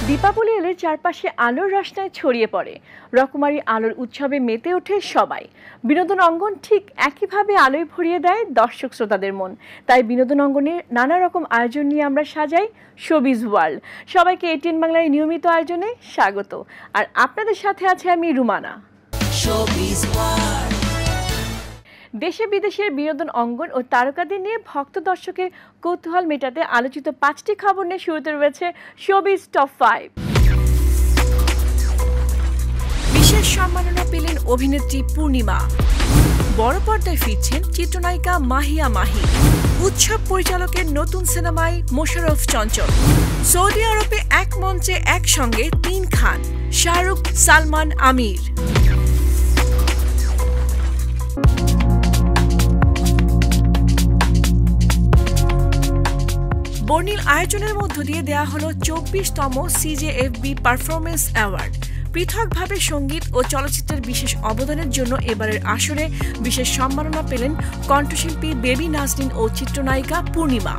দীপাবলি এলে চারপাশে আলোর রসনায় ছড়িয়ে পড়ে, রকমারি আলোর উৎসবে মেতে ওঠে সবাই। বিনোদন অঙ্গন ঠিক একইভাবে আলোয় ভরিয়ে দেয় দর্শক শ্রোতাদের মন। তাই বিনোদন অঙ্গনের নানা রকম আয়োজন নিয়ে আমরা সাজাই শোবিজ ওয়ার্ল্ড। সবাইকে এটিএন বাংলার নিয়মিত আয়োজনে স্বাগত। আর আপনাদের সাথে আছে আমি রুমানা। দেশে বিদেশের বিনোদন অঙ্গন ও তারকাদের নিয়ে ভক্ত দর্শকের কৌতূহল মেটাতে আলোচিত 5টি খবর নিয়ে শুরুতে রয়েছে শোবিজ টপ 5। বিশেষ সম্মাননা পেলেন অভিনেত্রী পূর্ণিমা। বড় পর্দায় ফিরছেন চিত্রনায়িকা মাহিয়া মাহি। উৎসব পরিচালকের নতুন সিনেমায় মোশাররফ চঞ্চল। সৌদি আরবে এক মঞ্চে একসঙ্গে 3 খান, শাহরুখ, সালমান, আমির। বর্ণিল আয়োজনের মধ্য দিয়ে দেয়া হলো 24তম সিজেএফবি পারফরমেন্স অ্যাওয়ার্ড। পৃথকভাবে সঙ্গীত ও চলচ্চিত্রের বিশেষ অবদানের জন্য এবারের আসরে বিশেষ সম্মাননা পেলেন কণ্ঠশিল্পী বেবি নাজনীন ও চিত্রনায়িকা পূর্ণিমা।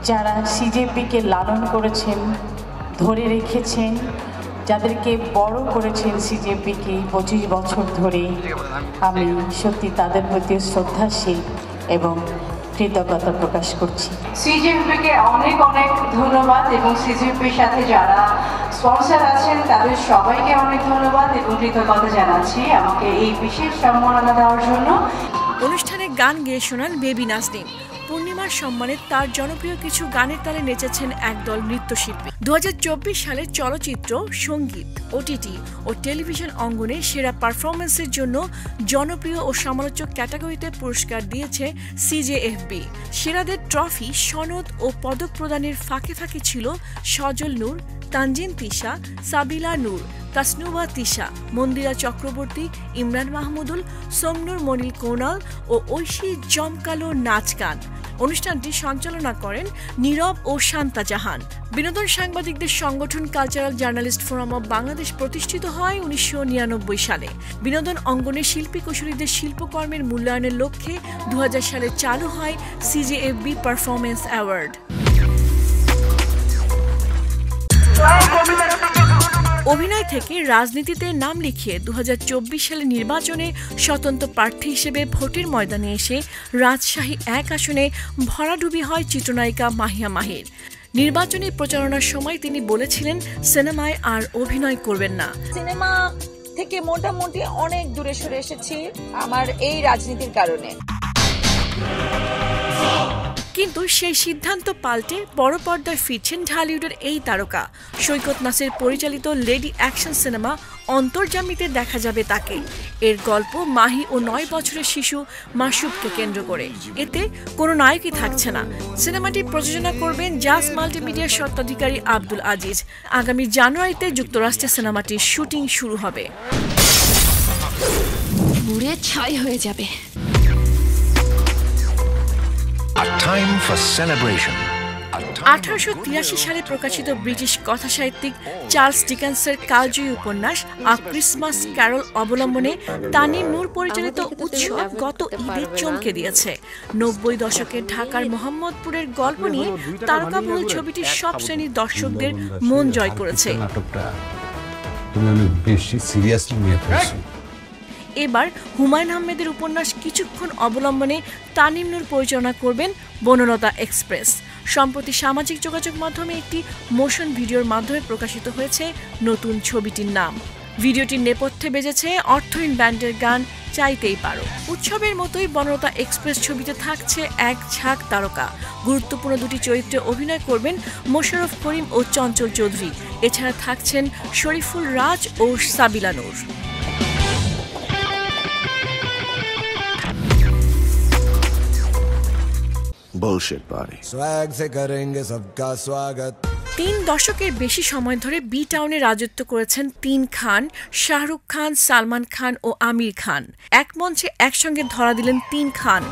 যারা সিজেএফবিকে লালন করেছেন, ধরে রেখেছেন, যাদেরকে বড় করেছেন সিজেএফবিকে 25 বছর ধরে, আমি সত্যি তাদের প্রতি শ্রদ্ধাশীল এবং কৃতজ্ঞতা প্রকাশ করছি। সিজেএফবিকে অনেক অনেক ধন্যবাদ এবং সিজেএফবির সাথে যারা স্পন্সর আছেন তাদের সবাইকে অনেক ধন্যবাদ এবং কৃতজ্ঞতা জানাচ্ছি আমাকে এই বিশেষ সম্মাননা দেওয়ার জন্য। অনুষ্ঠানে গান গেয়ে শোনান বেবি নাজনীন। পূর্ণিমার সম্মানে তার জনপ্রিয় কিছু গানের তালে নেচেছেন একদল নৃত্যশিল্পী। 2024 সালে চলচ্চিত্র, সঙ্গীত, ওটিটি ও টেলিভিশন অঙ্গনে সেরা পারফরমেন্সের জন্য জনপ্রিয় ও সমালোচক ক্যাটাগরিতে পুরস্কার দিয়েছে সিজেএফবি। সেরাদের ট্রফি, সনদ ও পদক প্রদানের ফাঁকে ফাঁকে ছিল সজল নূর, তানজিন তিশা, সাবিলা নূর, তাসনুবা তিশা, মন্দিরা চক্রবর্তী, ইমরান মাহমুদুল, সোমনুর মনিল কোনাল ও ঐশী জমকালো নাচ গান। অনুষ্ঠানটি সঞ্চালনা করেন নীরব ও শান্তা জাহান। বিনোদন সাংবাদিকদের সংগঠন cultural journalist forum of Bangladesh প্রতিষ্ঠিত হয় 1999 সালে। বিনোদন অঙ্গনে শিল্পী কুশলীদের শিল্পকর্মের মূল্যায়নের লক্ষ্যে 2000 সালে চালু হয় সিজেএফবি পারফরমেন্স অ্যাওয়ার্ড। অভিনয় থেকে রাজনীতিতে নাম লিখিয়ে 2024 সালে নির্বাচনে স্বতন্ত্র প্রার্থী হিসেবে ভোটের ময়দানে এসে রাজশাহী 1 আসনে ভরাডুবি হয় চিত্রনায়িকা মাহিয়া মাহির। নির্বাচনী প্রচারণার সময় তিনি বলেছিলেন সিনেমায় আর অভিনয় করবেন না। সিনেমা থেকে মোটামুটি অনেক দূরে সরে এসেছি আমার এই রাজনীতির কারণে। কিন্তু সেই সিদ্ধান্ত পাল্টে বড় পর্দায় ফিরছেন ঢালিউডের এই তারকা। সৈকত নাসির পরিচালিত লেডি অ্যাকশন সিনেমা অন্তর্জামীতে দেখা যাবে তাকে। এর গল্প মাহি ও 9 বছরের শিশু মাসুবকে কেন্দ্র করে। এতে কোনো নায়কই থাকছে না। সিনেমাটি প্রযোজনা করবেন জাজ মাল্টিমিডিয়ার স্বত্বাধিকারী আব্দুল আজিজ। আগামী জানুয়ারিতে যুক্তরাষ্ট্রে সিনেমাটির শুটিং শুরু হবে। পুড়ে ছাই হয়ে যাবে। A time for celebration. 1883 সালে প্রকাশিত ব্রিটিশ কথাসাহিত্যিক চার্লস ডিকেন্সের কালজয়ী উপন্যাস আ ক্রিসমাস ক্যারল অবলম্বনে তানিম নূর পরিচালিত উৎসব গত ঈদে চমকে দিয়েছে। 90 দশকের ঢাকার মোহাম্মদপুরের গল্প নিয়ে তারকাবহুল ছবিটি সব শ্রেণীর দর্শকদের মন জয় করেছে। এবার হুমায়ুন আহমেদের উপন্যাস কিছুক্ষণ অবলম্বনে তানিম নূর পরিচালনা করবেন বনলতা এক্সপ্রেস। সম্প্রতি সামাজিক যোগাযোগ মাধ্যমে একটি মোশন ভিডিওর মাধ্যমে প্রকাশিত হয়েছে নতুন ছবিটির নাম। ভিডিওটির নেপথ্যে বেজেছে অর্থহীন ব্যান্ডের গান চাইতেই পারো। উৎসবের মতোই বনলতা এক্সপ্রেস ছবিতে থাকছে এক ঝাঁক তারকা। গুরুত্বপূর্ণ 2টি চরিত্রে অভিনয় করবেন মোশাররফ করিম ও চঞ্চল চৌধুরী। এছাড়া থাকছেন শরীফুল রাজ ও সাবিলা নূর। Bullshit party. स्वैग से करेंगे सबका स्वागत। 3 দশকের বেশি সময় ধরে বি টাউনে রাজত্ব করেছেন 3 খান, শাহরুখ খান, সালমান খান ও আমির খান। এক মঞ্চে একসঙ্গে ধরা দিলেন 3 খান।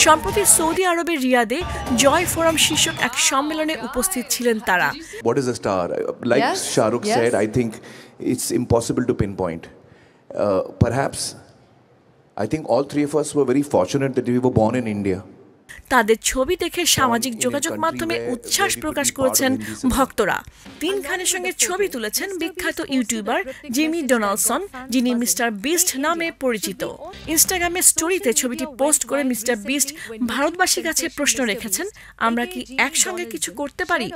সম্প্রতি সৌদি আরবের রিয়াদে জয় ফোরাম শীর্ষক এক সম্মেলনে উপস্থিত ছিলেন তারা। What is a star? Like Shahrukh said, I think it's impossible to pinpoint. Perhaps, I think all three of us were very fortunate that we were born in India. তাদের ছবি দেখে সামাজিক যোগাযোগ মাধ্যমে উচ্ছ্বাস প্রকাশ করেছেন ভক্তরা। তিন খানের সঙ্গে ছবি তুলেছেন বিখ্যাত ইউটিউবার জিমি ডোনাল্ডসন, যিনি মিস্টার বিস্ট নামে পরিচিত। ইনস্টাগ্রামে স্টোরিতে ছবিটি পোস্ট করে মিস্টার বিস্ট ভারতবাসীর কাছে প্রশ্ন রেখেছেন, আমরা কি একসঙ্গে কিছু করতে পারি?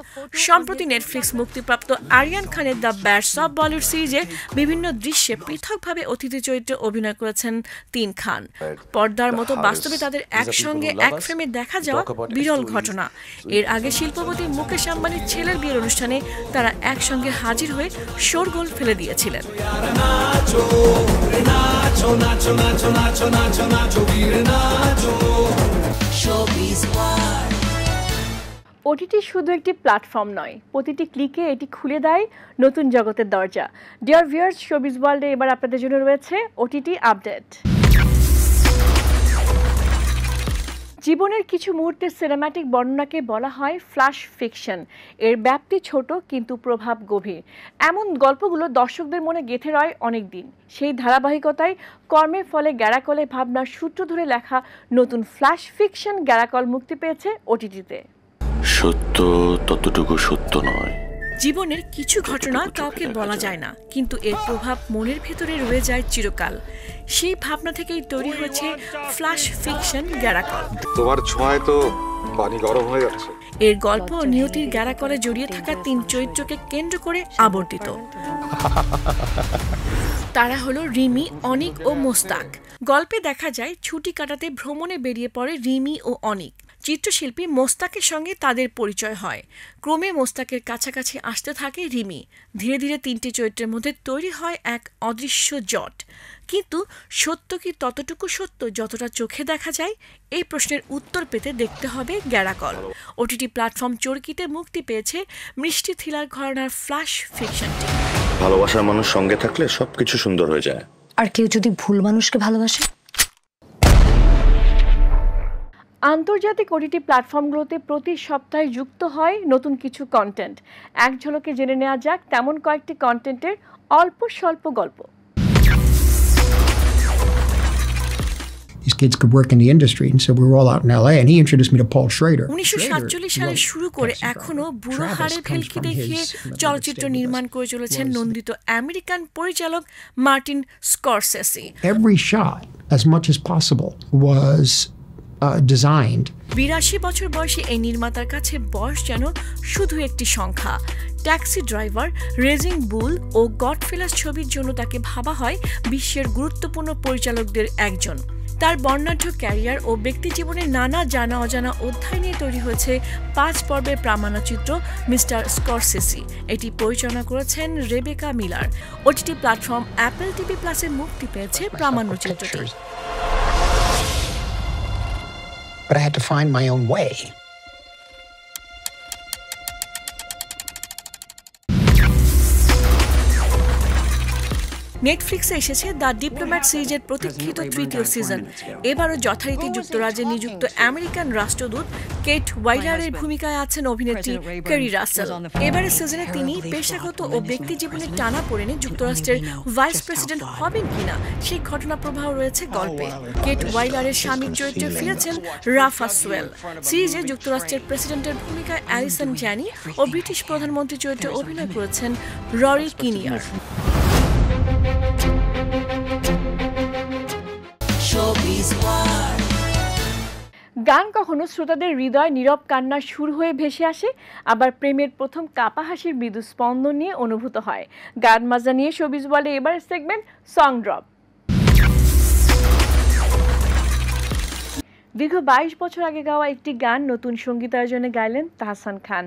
সম্প্রতি নেটফ্লিক্স মুক্তিপ্রাপ্ত আরিয়ান খানের দ্য ব্যাটস অব বলিউড সিরিজে বিভিন্ন দৃশ্যে পৃথকভাবে অতিথি চরিত্রে অভিনয় করেছেন তিন খান। পর্দার মতো বাস্তবে তাদের একসঙ্গে এক ফ্রেমে দেখা যাওয়া বিরল ঘটনা। এর আগে শিল্পপতি মুকেশ আম্বানির ছেলের বিয়ের অনুষ্ঠানে তারা একসঙ্গে হাজির হয়ে শোরগোল ফেলে দিয়েছিলেন। ওটিটি শুধু একটি প্ল্যাটফর্ম নয়, প্রতিটি ক্লিকে এটি খুলে দেয় নতুন জগতের দরজা। ডিয়ার ভিউয়ার্স, শোবিজ ওয়ার্ল্ডে এবার আপনাদের জন্য রয়েছে ওটিটি আপডেট। জীবনের কিছু মুহূর্তের সিনেম্যাটিক বর্ণনাকে বলা হয় ফ্ল্যাশ ফিকশন। এর ব্যাপ্তি ছোট কিন্তু প্রভাব গভীর। এমন গল্পগুলো দর্শকদের মনে গেঁথে রয় অনেক দিন। সেই ধারাবাহিকতায় কর্মের ফলে গ্যারাকলে ভাবনার সূত্র ধরে লেখা নতুন ফ্ল্যাশ ফিকশন গ্যারাকল মুক্তি পেয়েছে ওটিটিতে। সত্য ততটুকু সত্য নয়। জীবনের কিছু ঘটনা কাউকে বলা যায় না, কিন্তু এর প্রভাব মনের ভেতরে রয়ে যায় চিরকাল। সেই ভাবনা থেকেই তৈরি হয়েছে ফ্ল্যাশ ফিকশন গ্যারাকল। তোমার ছোঁয়ায় তো পানি গরম হয়ে যাচ্ছে। এর গল্প নিয়তির গ্যারাকলে জড়িয়ে থাকা তিন চরিত্রকে কেন্দ্র করে আবর্তিত। তারা হলো রিমি, অনিক ও মোস্তাক। গল্পে দেখা যায় ছুটি কাটাতে ভ্রমণে বেরিয়ে পড়ে রিমি ও অনিক। চিত্রশিল্পী মোস্তাকের সঙ্গে তাদের পরিচয় হয়। ক্রমে মোস্তাকের কাছাকাছি আসতে থাকে রিমি। ধীরে ধীরে তিনটি চরিত্রের মধ্যে তৈরি হয় এক অদৃশ্য জট। কিন্তু সত্য কি ততটুকু সত্য যতটা চোখে দেখা যায়? এই প্রশ্নের উত্তর পেতে দেখতে হবে গ্যারাকল। ওটিটি প্ল্যাটফর্ম চরকিতে মুক্তি পেয়েছে মিষ্টি থ্রিলার ঘরানার ফ্ল্যাশ ফিকশনটি। ভালোবাসার মানুষ সঙ্গে থাকলে সবকিছু সুন্দর হয়ে যায়। আর কেউ যদি ভুল মানুষকে ভালোবাসে? আন্তর্জাতিক ওটিটি প্ল্যাটফর্মগুলোতে প্রতি সপ্তাহে যুক্ত হয় নতুন কিছু কন্টেন্ট। এক ঝলকে জেনে নেওয়া যাক তেমন কয়েকটি কন্টেন্টের অল্প স্বল্প গল্প। These kids could work in the industry, and so we were all out in LA, and he introduced me to Paul Schrader. 1947 সালে শুরু করে এখনো বুড়ো হাড়ে ভেলকি দেখিয়ে চলচ্চিত্র নির্মাণ করে চলেছেন নন্দিত আমেরিকান পরিচালক Martin Scorsese. Every shot, as much as possible, was designed. 82 বছর বয়সী এই নির্মাতার কাছে বয়স যেন শুধু একটি সংখ্যা। ট্যাক্সি ড্রাইভার, রেজিং বুল ও গডফেলাস ছবির জন্য তাকে ভাবা হয় বিশ্বের গুরুত্বপূর্ণ পরিচালকদের একজন। তার বর্ণাঢ্য ক্যারিয়ার ও ব্যক্তিজীবনের নানা জানা অজানা অধ্যায় নিয়ে তৈরি হয়েছে 5 পর্বের প্রামাণ্যচিত্র মিস্টার স্করসেসি। এটি পরিচালনা করেছেন Rebecca Miller. OTT platform Apple TV প্লাসে মুক্তি পেয়েছে প্রামাণ্যচিত্রটি। But I had to find my own way. নেটফ্লিক্সে এসেছে দ্য ডিপ্লোম্যাট সিরিজের প্রতীক্ষিত তৃতীয় সিজন। এবারও যথারীতি যুক্তরাজ্যে নিযুক্ত আমেরিকান রাষ্ট্রদূত কেট ওয়াইলারের ভূমিকায় আছেন অভিনেত্রী কেরি রাসেল। এবারের সিজনে তিনি পেশাগত ও ব্যক্তি জীবনের টানাপোড়েনে যুক্তরাষ্ট্রের ভাইস প্রেসিডেন্ট হবেন কিনা সেই ঘটনা প্রবাহ রয়েছে গল্পে। কেট ওয়াইলারের স্বামীর চরিত্রে ফিরেছেন রাফা সোয়েল। সিরিজে যুক্তরাষ্ট্রের প্রেসিডেন্টের ভূমিকায় অ্যালিসন জ্যানি ও ব্রিটিশ প্রধানমন্ত্রী চরিত্রে অভিনয় করেছেন ররি কিনিয়ার। গান কখনো শ্রোতাদের হৃদয় নীরব কান্নার সুর হয়ে ভেসে আসে, আবার প্রেমের প্রথম কাপা হাসির মৃদু স্পন্দন নিয়ে অনুভূত হয়। গান মাজা নিয়ে শোবিজ ওয়ার্ল্ডে এবার সেগমেন্ট সং ড্রপ। দীর্ঘ 22 বছর আগে গাওয়া একটি গান নতুন সঙ্গীতায়োজনে গাইলেন তাহসান খান।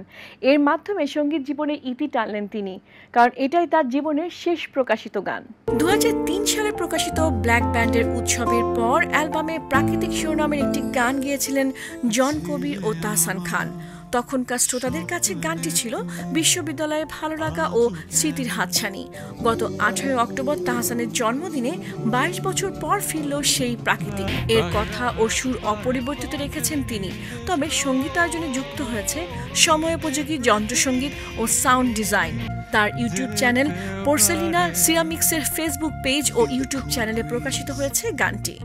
এর মাধ্যমে সঙ্গীত জীবনে ইতি টানলেন তিনি, কারণ এটাই তার জীবনের শেষ প্রকাশিত গান। 2003 সালে প্রকাশিত ব্ল্যাক ব্যান্ডের উৎসবের পর অ্যালবামে প্রাকৃতিক শিরোনামের একটি গান গেয়েছিলেন জন কবির ও তাহসান খান। তখনকার শ্রোতাদের কাছে গানটি ছিল বিশ্ববিদ্যালয়ে ভালো লাগা ও স্মৃতির হাতছানি। গত 18 অক্টোবর তাহসানের জন্মদিনে 22 বছর পর ফিরল সেই প্রাকৃতিক। এর কথা ও সুর অপরিবর্তিত রেখেছেন তিনি, তবে সঙ্গীতায়োজনে যুক্ত হয়েছে সময়োপযোগী যন্ত্রসঙ্গীত ও সাউন্ড ডিজাইন। তার ইউটিউব চ্যানেল পোর্সেলিনা সিরামিক্সের ফেসবুক পেজ ও ইউটিউব চ্যানেলে প্রকাশিত হয়েছে গানটি।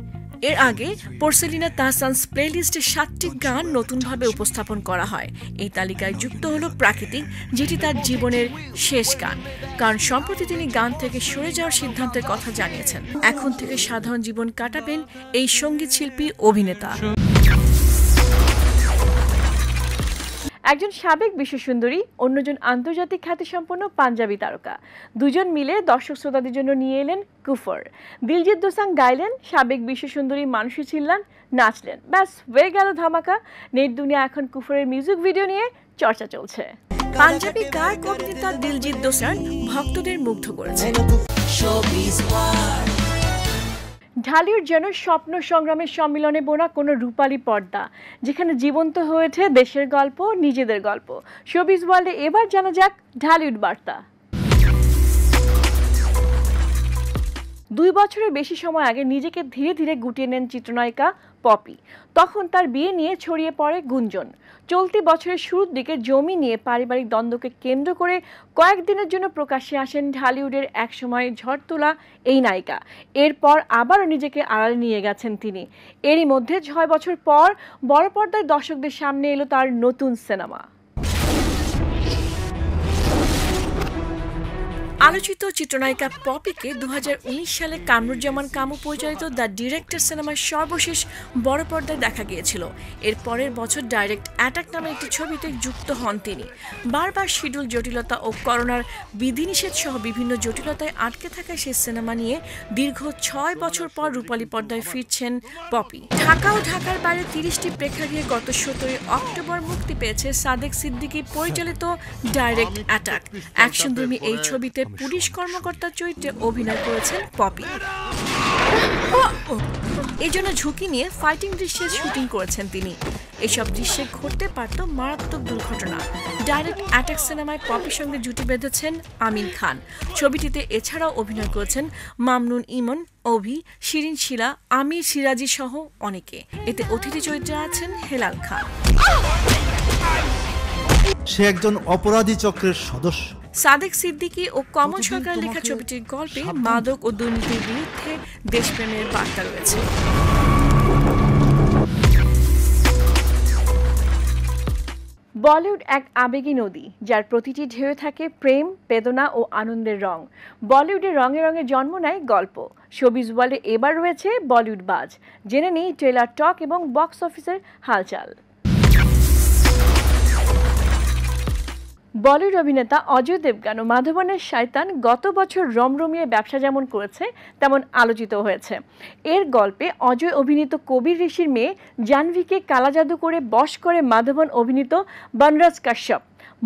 এর আগে পোর্সেলিনা তাহসানস প্লেলিস্টে 7টি গান নতুনভাবে উপস্থাপন করা হয়। এই তালিকায় যুক্ত হলো প্রাকৃতিক, যেটি তার জীবনের শেষ গান, কারণ সম্প্রতি তিনি গান থেকে সরে যাওয়ার সিদ্ধান্তের কথা জানিয়েছেন। এখন থেকে সাধারণ জীবন কাটাবেন এই সঙ্গীত শিল্পী অভিনেতা। একজন সাবেক বিশ্বসুন্দরী, অন্যজন আন্তর্জাতিক খ্যাতিসম্পন্ন পাঞ্জাবি তারকা, দুজন মিলে দর্শক শ্রোতাদের জন্য নিয়ে এলেন কুফর। দিলজিৎ দোসাং গাইলেন, সাবেক বিশ্বসুন্দরী মানুষই ছিলেন, নাচলেন, ব্যাস হয়ে গেল ধামাকা। নেট দুনিয়া এখন কুফরের মিউজিক ভিডিও নিয়ে চর্চা চলছে। পাঞ্জাবি গায়ক অভিনেতা দিলজিৎ দোসাং ভক্তদের মুগ্ধ করেছেন। ঢালিউড যেন স্বপ্ন সংগ্রামের সম্মিলনে বোনা কোনো রূপালী পর্দা, যেখানে জীবন্ত হয়ে ওঠে দেশের গল্প, নিজেদের গল্প। শোবিজ ওয়ার্ল্ডে এবার জানা যাক ঢালিউড বার্তা। 2 বছরের বেশি সময় আগে নিজেকে ধীরে ধীরে গুটিয়ে নেন চিত্রনায়িকা পপি। তখন তার বিয়ে নিয়ে ছড়িয়ে পড়ে গুঞ্জন। চলতি বছরের শুরুর দিকে জমি নিয়ে পারিবারিক দ্বন্দ্বকে কেন্দ্র করে কয়েকদিনের জন্য প্রকাশ্যে আসেন ঢালিউডের একসময় ঝড় তোলা এই নায়িকা। এরপর আবারও নিজেকে আড়ালে নিয়ে গেছেন তিনি। এরই মধ্যে 6 বছর পর বড় পর্দায় দর্শকদের সামনে এলো তার নতুন সিনেমা। আলোচিত চিত্রনায়িকা পপিকে 2019 সালে কামরুজ্জামান কামু পরিচালিত দ্য ডিরেক্টর সিনেমার সর্বশেষ বড় পর্দায় দেখা গিয়েছিল। এর পরের বছর ডাইরেক্ট অ্যাটাক নামে একটি ছবিতে যুক্ত হন তিনি। বারবার শিডিউল জটিলতা ও করোনার বিধিনিষেধ সহ বিভিন্ন জটিলতায় আটকে থাকা সেই সিনেমা নিয়ে দীর্ঘ 6 বছর পর রূপালী পর্দায় ফিরছেন পপি। ঢাকা ও ঢাকার বাইরে 30টি প্রেক্ষাগৃহে গত 17 অক্টোবর মুক্তি পেয়েছে সাদেক সিদ্দিকী পরিচালিত ডাইরেক্ট অ্যাটাক। অ্যাকশনধর্মী এই ছবিতে পুলিশ কর্মকর্তার চরিত্রে অভিনয় করেছেন পপি। এজন্য ঝুঁকি নিয়ে ফাইটিং দৃশ্যের শুটিং করেছেন তিনি। এসব দৃশ্যে ঘটতে পারত মারাত্মক দুর্ঘটনা। ডাইরেক্ট অ্যাটাক সিনেমায় পপির সঙ্গে জুটি বেঁধেছেন আমিন খান। ছবিটিতে এছাড়াও অভিনয় করেছেন মামনুন ইমন, অভি, শিরিন শিলা, আমির সিরাজি সহ অনেকে। এতে অতিথি চরিত্রে আছেন হেলাল খান। সে একজন অপরাধী চক্রের সদস্য। সাদেক সিদ্দিকী ও কমল সরকারের লেখা ছবিটির গল্পে মাদক ও দুর্নীতির বিরুদ্ধে দেশপ্রেমের বার্তা রয়েছে। বলিউড এক আবেগী নদী, যার প্রতিটি ঢেউয়ে থাকে প্রেম, বেদনা ও আনন্দের রং। বলিউডে রঙে রঙে জন্ম নেয় গল্প। শোবিজ ওয়ার্ল্ডে এবার রয়েছে বলিউড বাজ। জেনে নেই ট্রেলার টক এবং বক্স অফিসের হালচাল। বলিউড অভিনেতা অজয় দেবগান ও মাধবনের শয়তান গত বছর রমরমিয়ে ব্যবসা যেমন করেছে তেমন আলোচিত হয়েছে। এর গল্পে অজয় অভিনীত কবির ঋষির মেয়ে জাহ্নবীকে কালা জাদু করে বশ করে মাধবন অভিনীত বনরাজ কাশ্যপ।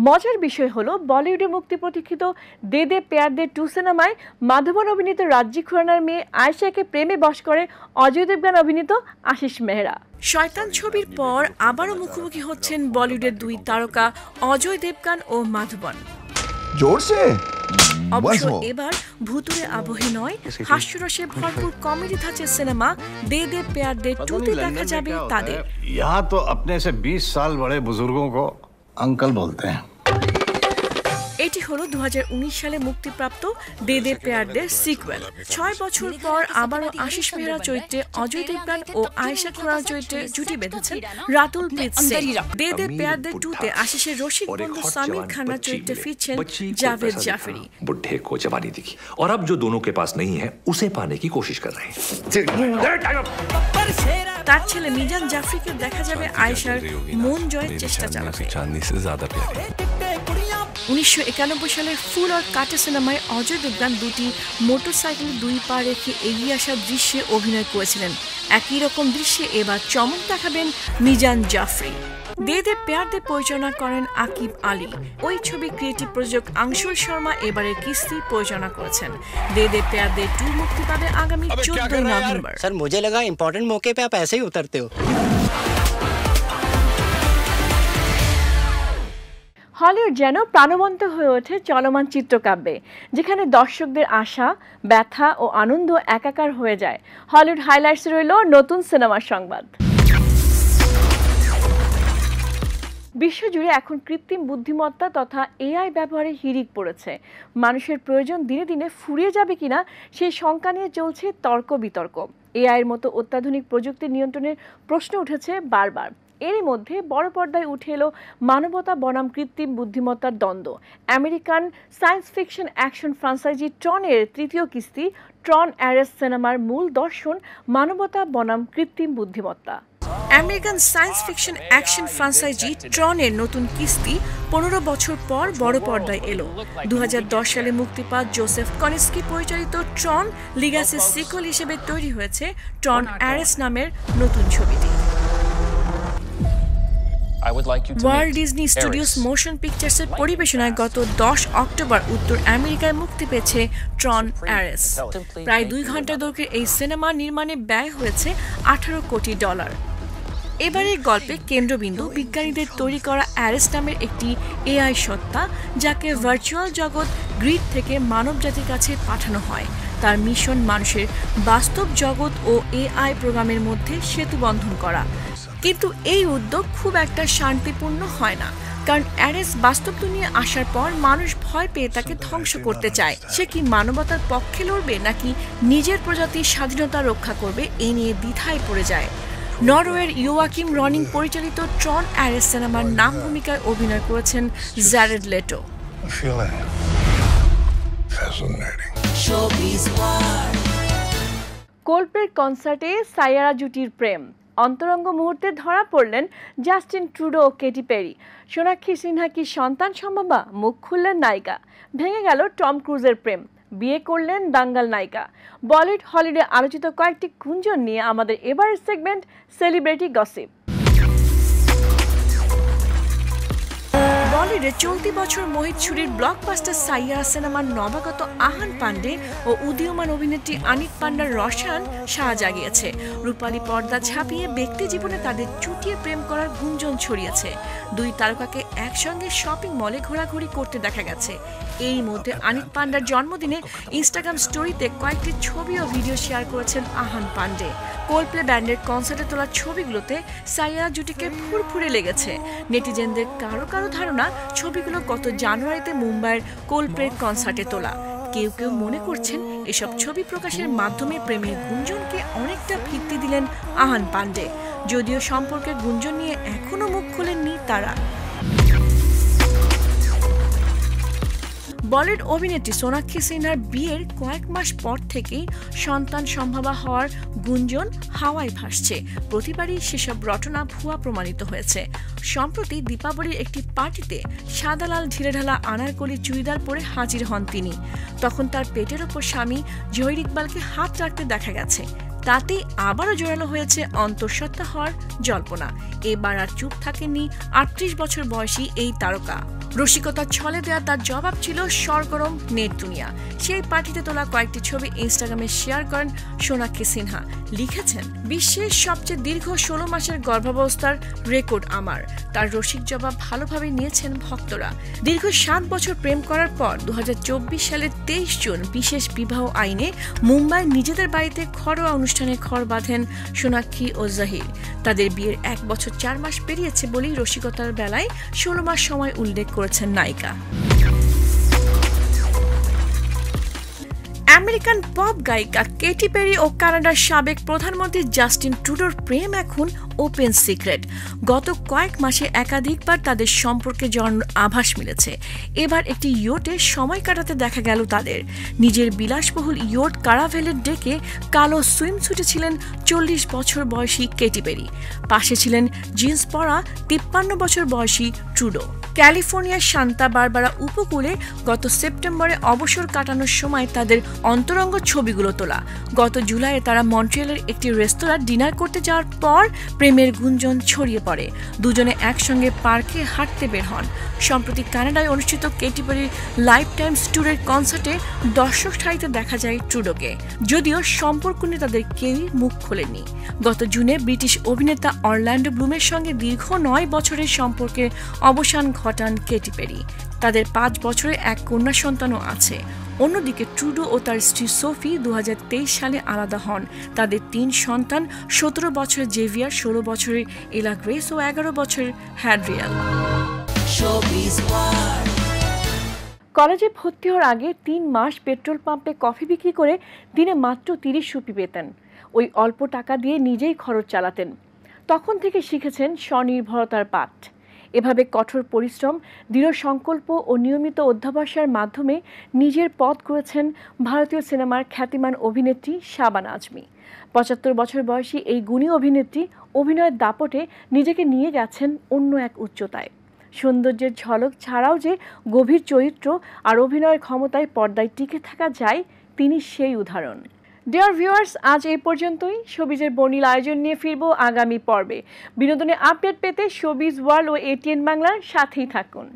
মজার বিষয় হলো, বলিউডে মুক্তি প্রতীক্ষিত দে দে প্যার দে 2 সিনেমায় মাধবন অভিনীত রাজ্যি খুরানার মেয়ে আয়েশাকে প্রেমে বশ করে অজয় দেবগান অভিনীত আশিস মেহরা। শয়তান ছবির পর আবারও মুখোমুখি হচ্ছেন বলিউডের 2 তারকা অজয় দেবগান ও মাধবন। অবশ্য এবার ভুতুরে আবহে নয়, হাস্যরসে ভরপুর কমেডি ধাঁচের সিনেমা দে দে প্যার দে 2-তে দেখা যাবে তাদের। यहाँ तो अपने से 20 साल बड़े बुजुर्गों को अंकल बोलते हैं। এটি হলো 2019 সালে মুক্তিপ্রাপ্ত দে দে প্যার দে সিকুয়েল। 6 বছর পর আবারও আশিস মেহরা চরিত্রে অজয় দেবগান ও আয়েশা খুরানা চরিত্রে জুটি বেঁধেছেন রাতুল প্রিত সিং। দে দে প্যার দে 2-তে আশিসের রশিদ বন্ধু সামির খানের চরিত্রে ফিরছেন জাভেদ জাফরি। बुढ़े को जवानी दिखी और अब जो दोनों के पास नहीं है उसे पाने की कोशिश कर रहे हैं। তার ছেলে মিজান জাফরিকে দেখা যাবে আয়েশার মন জয়ের চেষ্টা চালাতে। 1991 সালের ফুল আর কাটা সিনেমায় অজয় দেবগান 2টি মোটরসাইকেল 2 পা রেখে এগিয়ে আসার দৃশ্যে অভিনয় করেছিলেন। একই রকম দৃশ্যে এবার চমক দেখাবেন মিজান জাফরি। দে দে প্যার দে পরিচালনা করেন আকিব আলী। ওই ছবি ক্রিয়েটিভ প্রযোজক আংশুল শর্মা এবারের কিস্তি পরিচালনা করেছেন। দে দে প্যার দে 2 মুক্তি পাবে আগামী 14 নভেম্বর। স্যার मुझे लगा इंपॉर्टेंट मौके पे आप ऐसे ही उतरते हो। হলিউড যেন প্রাণবন্ত হয়ে ওঠে চলমান চিত্রকাব্যে, যেখানে দর্শকদের আশা, ব্যথা ও আনন্দ একাকার হয়ে যায়। হলিউড হাইলাইটস রইল নতুন সিনেমার সংবাদ। বিশ্বজুড়ে এখন কৃত্রিম বুদ্ধিমত্তা তথা এআই ব্যবহারে হিড়িক পড়েছে। মানুষের প্রয়োজন দিনে দিনে ফুরিয়ে যাবে কিনা সেই শঙ্কা নিয়ে চলছে তর্ক বিতর্ক। এআইয়ের মতো অত্যাধুনিক প্রযুক্তির নিয়ন্ত্রণের প্রশ্ন উঠেছে বারবার। এরই মধ্যে বড় পর্দায় উঠে এলো মানবতা বনাম কৃত্রিম বুদ্ধিমত্তার দ্বন্দ্ব। American science fiction action franchise ট্রনের তৃতীয় কিস্তি ট্রন অ্যারেস সিনেমার মূল দর্শন মানবতা বনাম কৃত্রিম বুদ্ধিমত্তা। American science fiction action franchise ট্রনের নতুন কিস্তি 15 বছর পর বড় পর্দায় এলো। 2010 সালে মুক্তি পাওয়া জোসেফ কনিস্কি পরিচালিত ট্রন লিগ্যাসির সিক্বল হিসেবে তৈরি হয়েছে ট্রন অ্যারেস নামের নতুন ছবিটি। ওয়াল্ট ডিজনি স্টুডিওস মোশন পিকচার্সের পরিবেশনায় গত 10 অক্টোবর উত্তর আমেরিকায় মুক্তি পেয়েছে ট্রন অ্যারেস। প্রায় 2 ঘন্টা দৈর্ঘ্যের এই সিনেমা নির্মাণে ব্যয় হয়েছে $18 কোটি। এবারের গল্পে কেন্দ্রবিন্দু বিজ্ঞানীদের তৈরি করা অ্যারেস নামের একটি এআই সত্তা, যাকে ভার্চুয়াল জগৎ গ্রিড থেকে মানবজাতির কাছে পাঠানো হয়। তার মিশন মানুষের বাস্তব জগৎ ও এআই প্রোগ্রামের মধ্যে সেতু বন্ধন করা। কিন্তু এই উদ্যোগ খুব একটা শান্তিপূর্ণ হয় না, কারণ অ্যারেস বাস্তব দুনিয়ায় আসার পর মানুষ ভয় পেয়ে তাকে ধ্বংস করতে চায়। সে কি মানবতার পক্ষে লড়বে নাকি নিজের প্রজাতির স্বাধীনতা রক্ষা করবে, এ নিয়ে দ্বিধায় পড়ে যায়। নরওয়ের ইয়োয়াকিম রনিং পরিচালিত ট্রন অ্যারেস সিনেমার নাম ভূমিকায় অভিনয় করেছেন জ্যারেড লেটো। কোল্ডপ্লের কনসার্টে সায়ারা জুটির প্রেম, অন্তরঙ্গ মুহূর্তে ধরা পড়লেন জাস্টিন ট্রুডো ও কেটি পেরি। সোনাক্ষী সিনহা কি সন্তান সম্ভবা? মুখ খুললেন নায়িকা। ভেঙে গেল টম ক্রুজের প্রেম, বিয়ে করলেন দাঙ্গাল নায়িকা। বলিউড হলিউডে আলোচিত কয়েকটি গুঞ্জন নিয়ে আমাদের এবারের সেগমেন্ট সেলিব্রিটি গসিপ। বলিউডে চলতি বছর মোহিত ছুরির ব্লকবাস্টার সাইয়ারা সিনেমার নবাগত আহান পান্ডে ও উদীয়মান অভিনেত্রী আনিক পান্ডার রসায়ন সাড়া জাগিয়েছে। রূপালী পর্দা ছাপিয়ে ব্যক্তি জীবনে তাদের চুটিয়ে প্রেম করার গুঞ্জন ছড়িয়েছে। দুই তারকাকে একসঙ্গে শপিং মলে ঘোরাঘুরি করতে দেখা গেছে। এই মধ্যে আনিক পান্ডার জন্মদিনে ইনস্টাগ্রাম স্টোরিতে কয়েকটি ছবি ও ভিডিও শেয়ার করেছেন আহান পান্ডে। কোল্ডপ্লে ব্যান্ডের কনসার্টে তোলা ছবিগুলোতে সাইয়ারা জুটিকে ফুরফুরে লেগেছে। নেটিজেনদের কারো কারো ধারণা ছবিগুলো গত জানুয়ারিতে মুম্বাইয়ের কোল্ডপ্লের কনসার্টে তোলা। কেউ কেউ মনে করছেন এসব ছবি প্রকাশের মাধ্যমে প্রেমের গুঞ্জনকে অনেকটা ভিত্তি দিলেন আহান পান্ডে, যদিও সম্পর্কের গুঞ্জন নিয়ে এখনো মুখ খোলেননি তারা। বলিউড অভিনেত্রী সোনাক্ষী সিনহার বিয়ের কয়েক মাস পর থেকেই সন্তান সম্ভাবা হওয়ার গুঞ্জন হাওয়ায় ভাসছে। প্রতিবারই সেসব রটনা ভুয়া প্রমাণিত হয়েছে। সম্প্রতি দীপাবলির একটি পার্টিতে সাদা লাল ঢিলেঢালা আনারকলি চুড়িদার পরে হাজির হন তিনি। তখন তার পেটের ওপর স্বামী জহির ইকবালকে হাত রাখতে দেখা গেছে। তাতেই আবারও জোরালো হয়েছে অন্তঃসত্ত্বা হওয়ার জল্পনা। এবার আর চুপ থাকেননি 38 বছর বয়সী এই তারকা। রসিকতার ছলে দেওয়া তার জবাব ছিল সরগরম নেট দুনিয়া। সেই পার্টিতে তোলা কয়েকটি ছবি ইনস্টাগ্রামে শেয়ার করেন সোনাক্ষী সিনহা। লিখেছেন, বিশ্বের সবচেয়ে দীর্ঘ 16 মাসের গর্ভাবস্থার রেকর্ড আমার। তার রসিক জবাব ভালোভাবে নিয়েছেন ভক্তরা। দীর্ঘ 7 বছর প্রেম করার পর 2024 সালের 23 জুন বিশেষ বিবাহ আইনে মুম্বাই নিজেদের বাড়িতে ঘরোয়া অনুষ্ঠানে ঘর বাঁধেন সোনাক্ষী ও জহির। তাদের বিয়ের 1 বছর 4 মাস পেরিয়েছে বলেই রসিকতার বেলায় 16 মাস সময় উল্লেখ করেছেন নায়িকা। আমেরিকান পপ গায়িকা কেটি পেরি ও কানাডার সাবেক প্রধানমন্ত্রী জাস্টিন ট্রুডোর প্রেম এখন ওপেন সিক্রেট। গত কয়েক মাসে একাধিকবার তাদের সম্পর্কে জড়ানোর আভাস মিলেছে। এবার একটি ইয়টে সময় কাটাতে দেখা গেল তাদের। নিজের বিলাসবহুল ইয়ট কারাভেলের ডেকে কালো সুইমস্যুটে ছিলেন 40 বছর বয়সী কেটি পেরি। পাশে ছিলেন জিন্স পরা 53 বছর বয়সী ট্রুডো। ক্যালিফোর্নিয়ার সান্তা বারবারা উপকূলে গত সেপ্টেম্বরে অবসর কাটানোর সময় তাদের অন্তরঙ্গ ছবিগুলো তোলা। গত জুলাইয়ে তারা মন্ট্রিয়ালের একটি রেস্তোরাঁ ডিনার করতে যাওয়ার পর প্রেমের গুঞ্জন ছড়িয়ে পড়ে। দুজনে একসঙ্গে পার্কে হাঁটতে বের হন। সম্প্রতি কানাডায় অনুষ্ঠিত কেটি পেরির লাইফ টাইমস ট্যুরের কনসার্টে দর্শক সারিতে দেখা যায় ট্রুডোকে, যদিও সম্পর্ক নিয়ে তাদের কেউই মুখ খোলেননি। গত জুনে ব্রিটিশ অভিনেতা অরল্যান্ডো ব্লুমের সঙ্গে দীর্ঘ 9 বছরের সম্পর্কে অবসান ঘটান কেটি পেরি। তাদের 5 বছরের এক কন্যা সন্তানও আছে। অন্যদিকে ট্রুডো ও তার স্ত্রী সোফি 2023 সালে আলাদা হন। তাদের 3 সন্তান 17 বছরের জেভিয়ার, 16 বছরের এলা গ্রেস ও 11 বছরের হ্যাড্রিয়াল। কলেজে ভর্তি হওয়ার আগে 3 মাস পেট্রোল পাম্পে কফি বিক্রি করে দিনে মাত্র 30 রুপি পেতেন। ওই অল্প টাকা দিয়ে নিজেই খরচ চালাতেন। তখন থেকে শিখেছেন স্বনির্ভরতার পাঠ। এভাবে কঠোর পরিশ্রম, দৃঢ় সংকল্প ও নিয়মিত অধ্যবসায়ের মাধ্যমে নিজের পথ গড়েছেন ভারতীয় সিনেমার খ্যাতিমান অভিনেত্রী শাবানা আজমি। ৭৫ বছর বয়সী এই গুণী অভিনেত্রী অভিনয়ের দাপটে নিজেকে নিয়ে গেছেন অন্য এক উচ্চতায়। সৌন্দর্যের ঝলক ছাড়াও যে গভীর চরিত্র আর অভিনয়ের ক্ষমতায় পর্দায় টিকে থাকা যায়, তিনি সেই উদাহরণ। ডিয়ার ভিউয়ার্স, আজ এই পর্যন্তই। শোবিজের বর্ণিল আয়োজন নিয়ে ফিরবো আগামী পর্বে। বিনোদনের আপডেট পেতে শোবিজ ওয়ার্ল্ড ও এটিএন বাংলার সাথেই থাকুন।